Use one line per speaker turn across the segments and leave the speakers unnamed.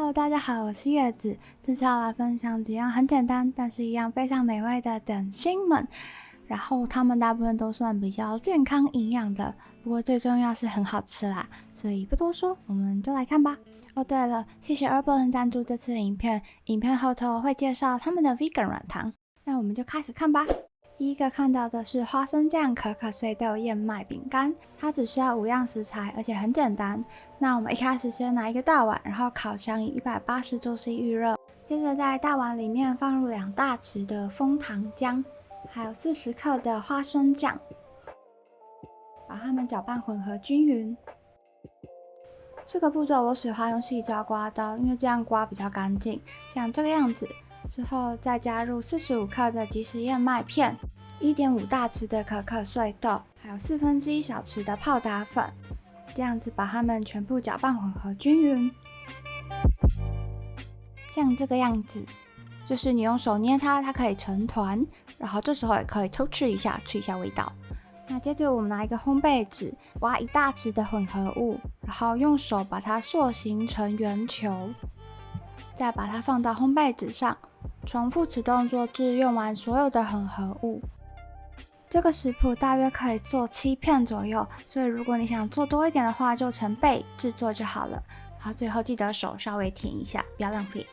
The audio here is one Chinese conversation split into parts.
Hello， 大家好，我是月子。这次要来分享几样很简单，但是一样非常美味的点心们。然后它们大部分都算比较健康营养的，不过最重要是很好吃啦。所以不多说，我们就来看吧。哦，对了，谢谢 Herbal 赞助这次的影片，影片后头会介绍他们的 Vegan 软糖。那我们就开始看吧。第一个看到的是花生酱可可碎豆燕麦饼干，它只需要5样食材，而且很简单。那我们一开始先拿一个大碗，然后烤箱以180度 C 预热，接着在大碗里面放入2大匙的枫糖浆，还有40克的花生酱，把它们搅拌混合均匀。这个步骤我喜欢用细胶刮刀，因为这样刮比较干净，像这个样子。之后再加入45克的即食燕麦片，1.5大匙的可可碎豆，还有1/4小匙的泡打粉，这样子把它们全部搅拌混合均匀。像这个样子，就是你用手捏它，它可以成团，然后这时候也可以偷吃一下，吃一下味道。那接着我们拿一个烘焙纸，挖1大匙的混合物，然后用手把它塑形成圆球，再把它放到烘焙纸上，重复此动作至用完所有的混合物。这个食谱大约可以做7片左右，所以如果你想做多一点的话，就成倍制作就好了。然后最后记得手稍微舔一下，不要浪费。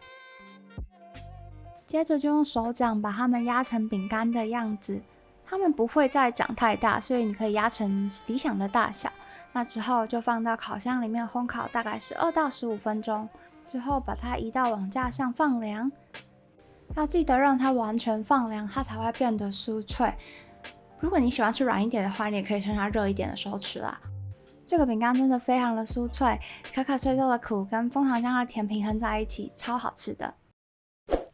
接着就用手掌把它们压成饼干的样子，它们不会再长太大，所以你可以压成理想的大小。那之后就放到烤箱里面烘烤，大概12到15分钟。之后把它移到网架上放凉，要记得让它完全放凉，它才会变得酥脆。如果你喜欢吃软一点的话，你也可以趁它热一点的时候吃啦。这个饼干真的非常的酥脆，可可碎豆的苦跟枫糖浆的甜平衡在一起，超好吃的。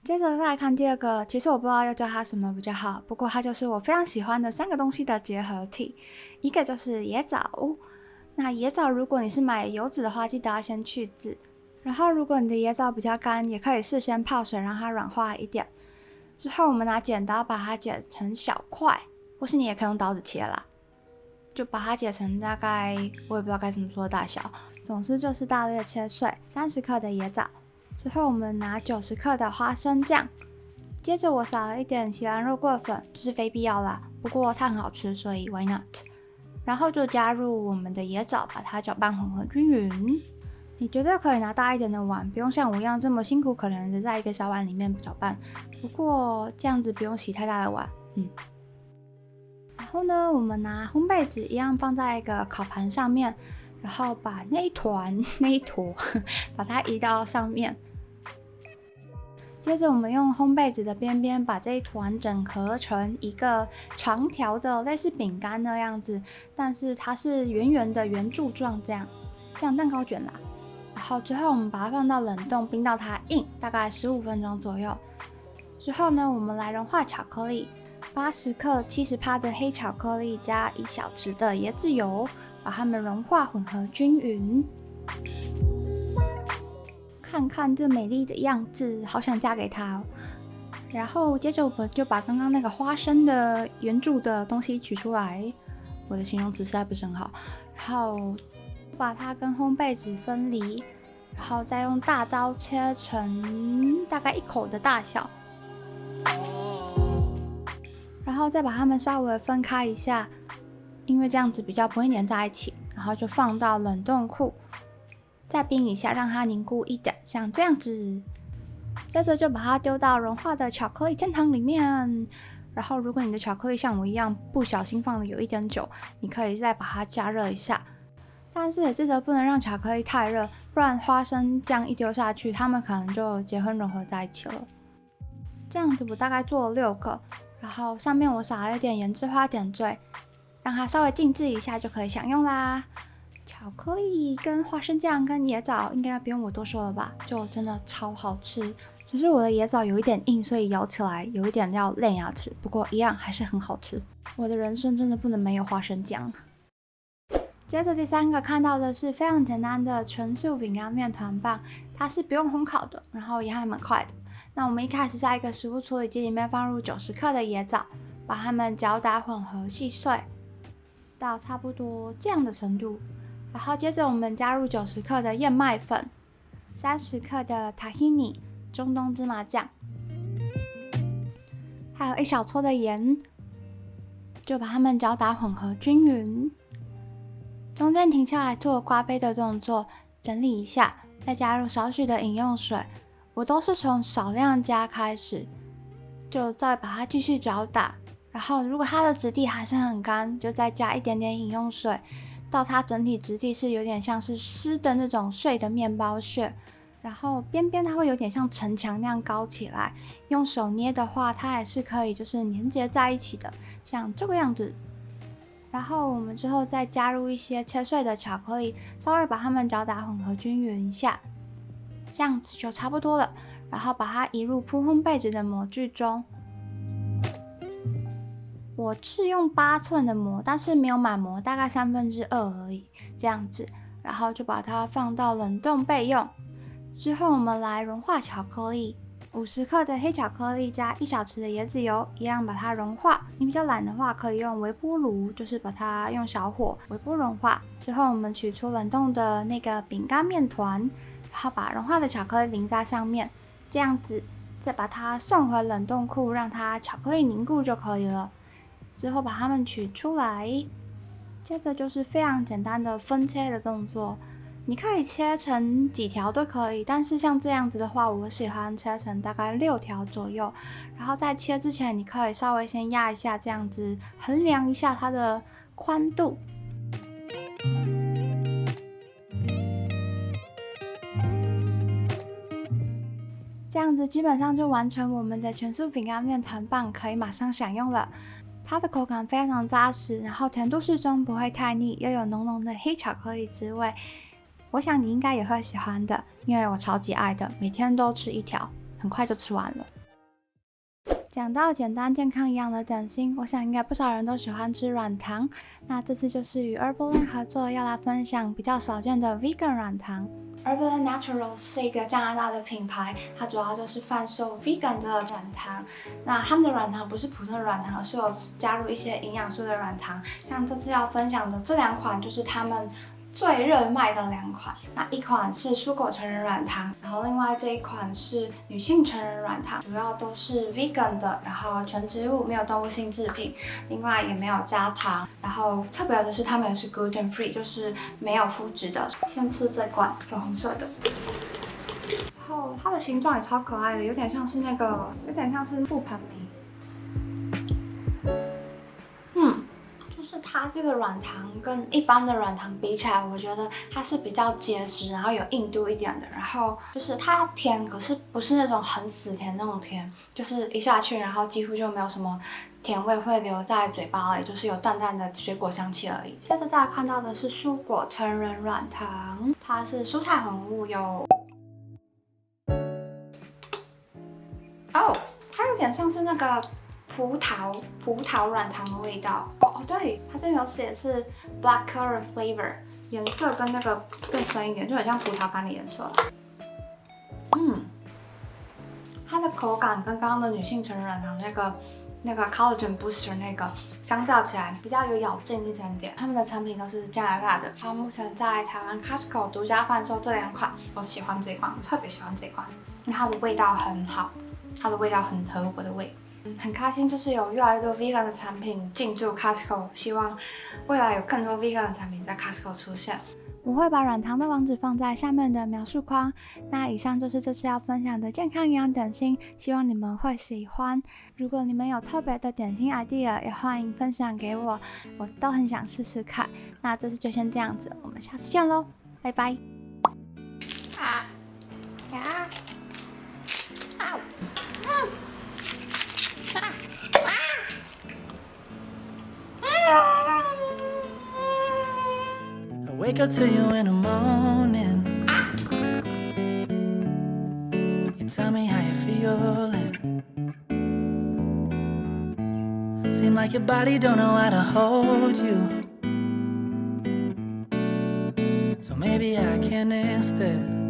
接着再来看第二个，其实我不知道要叫它什么比较好，不过它就是我非常喜欢的3个东西的结合体。一个就是椰枣，那椰枣如果你是买油籽的话，记得要先去籽。然后如果你的椰枣比较干，也可以事先泡水让它软化一点。之后我们拿剪刀把它剪成小块，或是你也可以用刀子切啦，就把它剪成大概我也不知道该怎么说的大小，总之就是大略切碎。30克的椰枣，之后我们拿90克的花生酱，接着我撒了一点喜兰肉桂粉，就是非必要啦，不过它很好吃，所以 why not。然后就加入我们的椰枣，把它搅拌混合均匀。你绝对可以拿大一点的碗，不用像我一样这么辛苦可怜的在一个小碗里面搅拌。不过这样子不用洗太大的碗，然后呢，我们拿烘焙纸一样放在一个烤盘上面，然后把那一坨把它移到上面。接着我们用烘焙纸的边边把这一团整合成一个长条的类似饼干那样子，但是它是圆圆的圆柱状，这样像蛋糕卷啦。然后之后我们把它放到冷冻冰到它硬，大概15分钟左右。之后呢，我们来融化巧克力，80克70%的黑巧克力加1小匙的椰子油，把它们融化混合均匀。看看这美丽的样子，好想嫁给他哦。然后接着我们就把刚刚那个花生的圆柱的东西取出来，我的形容词实在不是很好。然后把它跟烘焙纸分离，然后再用大刀切成大概1口的大小，然后再把它们稍微分开一下，因为这样子比较不会粘在一起。然后就放到冷冻库，再冰一下，让它凝固一点，像这样子。接着就把它丢到融化的巧克力天堂里面。然后如果你的巧克力像我一样不小心放了有一点久，你可以再把它加热一下。但是也记得不能让巧克力太热，不然花生酱一丢下去，它们可能就结婚融合在一起了。这样子我大概做了6个，然后上面我撒了一点盐渍花点缀，让它稍微静置一下就可以享用啦。巧克力跟花生酱跟椰枣应该不用我多说了吧，就真的超好吃。只是我的椰枣有一点硬，所以咬起来有一点要练牙齿，不过一样还是很好吃。我的人生真的不能没有花生酱。接着第3个看到的是非常简单的全素饼干面团棒，它是不用烘烤的，然后也还蛮快的。那我们一开始在一个食物处理机里面放入90克的椰枣，把它们搅打混合细碎到差不多这样的程度。然后接着我们加入90克的燕麦粉， 30克的 tahini 中东芝麻酱，还有1小撮的盐，就把它们搅打混合均匀。中间停下来做刮杯的动作，整理一下，再加入少许的饮用水。我都是从少量加开始，就再把它继续搅打。然后如果它的质地还是很干，就再加一点点饮用水，到它整体质地是有点像是湿的那种碎的面包屑。然后边边它会有点像城墙那样高起来，用手捏的话，它也是可以就是粘结在一起的，像这个样子。然后我们之后再加入一些切碎的巧克力，稍微把它们搅打混合均匀一下，这样子就差不多了。然后把它移入铺烘焙纸的模具中。我是用8寸的模，但是没有满模，大概2/3而已，这样子。然后就把它放到冷冻备用。之后我们来融化巧克力，50克的黑巧克力加1小匙的椰子油，一样把它融化。你比较懒的话，可以用微波炉，就是把它用小火微波融化。之后我们取出冷冻的那个饼干面团，然后把融化的巧克力淋在上面，这样子，再把它送回冷冻库，让它巧克力凝固就可以了。之后把它们取出来，接着就是非常简单的分切的动作。你可以切成几条都可以，但是像这样子的话，我喜欢切成大概6条左右。然后在切之前，你可以稍微先压一下，这样子衡量一下它的宽度。这样子基本上就完成我们的全素饼干面团棒，可以马上享用了。它的口感非常扎实，然后甜度适中，不会太腻，又有浓浓的黑巧克力滋味。我想你应该也会喜欢的，因为我超级爱的，每天都吃1条，很快就吃完了。讲到简单健康营养的点心，我想应该不少人都喜欢吃软糖。那这次就是与 Herbalife 合作，要来分享比较少见的 Vegan 软糖。Herbalife Naturals 是一个加拿大的品牌，它主要就是贩售 Vegan 的软糖。那他们的软糖不是普通的软糖，而是有加入一些营养素的软糖。像这次要分享的这2款，就是他们最热卖的2款，那一款是蔬果成人软糖，然后另外这一款是女性成人软糖，主要都是 vegan 的，然后全植物，没有动物性制品，另外也没有加糖，然后特别的是它们也是 gluten free， 就是没有麸质的。先吃这罐粉红色的，然后它的形状也超可爱的，有点像是覆盆梅。它这个软糖跟一般的软糖比起来，我觉得它是比较结实，然后有硬度一点的。然后就是它甜，可是不是那种很死甜那种甜，就是一下去，然后几乎就没有什么甜味会留在嘴巴里，就是有淡淡的水果香气而已。接着大家看到的是蔬果成人软糖，它是蔬菜混物，有它有点像是那个葡萄软糖的味道。对，它这边有写是 black currant flavor， 颜色跟那个更深一点，就很像葡萄干的颜色。它的口感跟刚刚的女性成人软糖那个 collagen booster 那个相较起来比较有咬劲一点点。他们的产品都是加拿大的，它目前在台湾 Costco 独家贩售这2款，我喜欢这款，我特别喜欢这款，因为它的味道很好，它的味道很合我的胃。很开心，就是有越来越多 vegan 的产品进驻 Costco， 希望未来有更多 vegan 的产品在 Costco 出现。我会把软糖的网址放在下面的描述框。那以上就是这次要分享的健康营养点心，希望你们会喜欢。如果你们有特别的点心 idea， 也欢迎分享给我，我都很想试试看。那这次就先这样子，我们下次见喽，拜拜。
Wake up to you in the morning. You tell me how you're feeling. Seem like your body don't know how to hold you. So maybe I can instead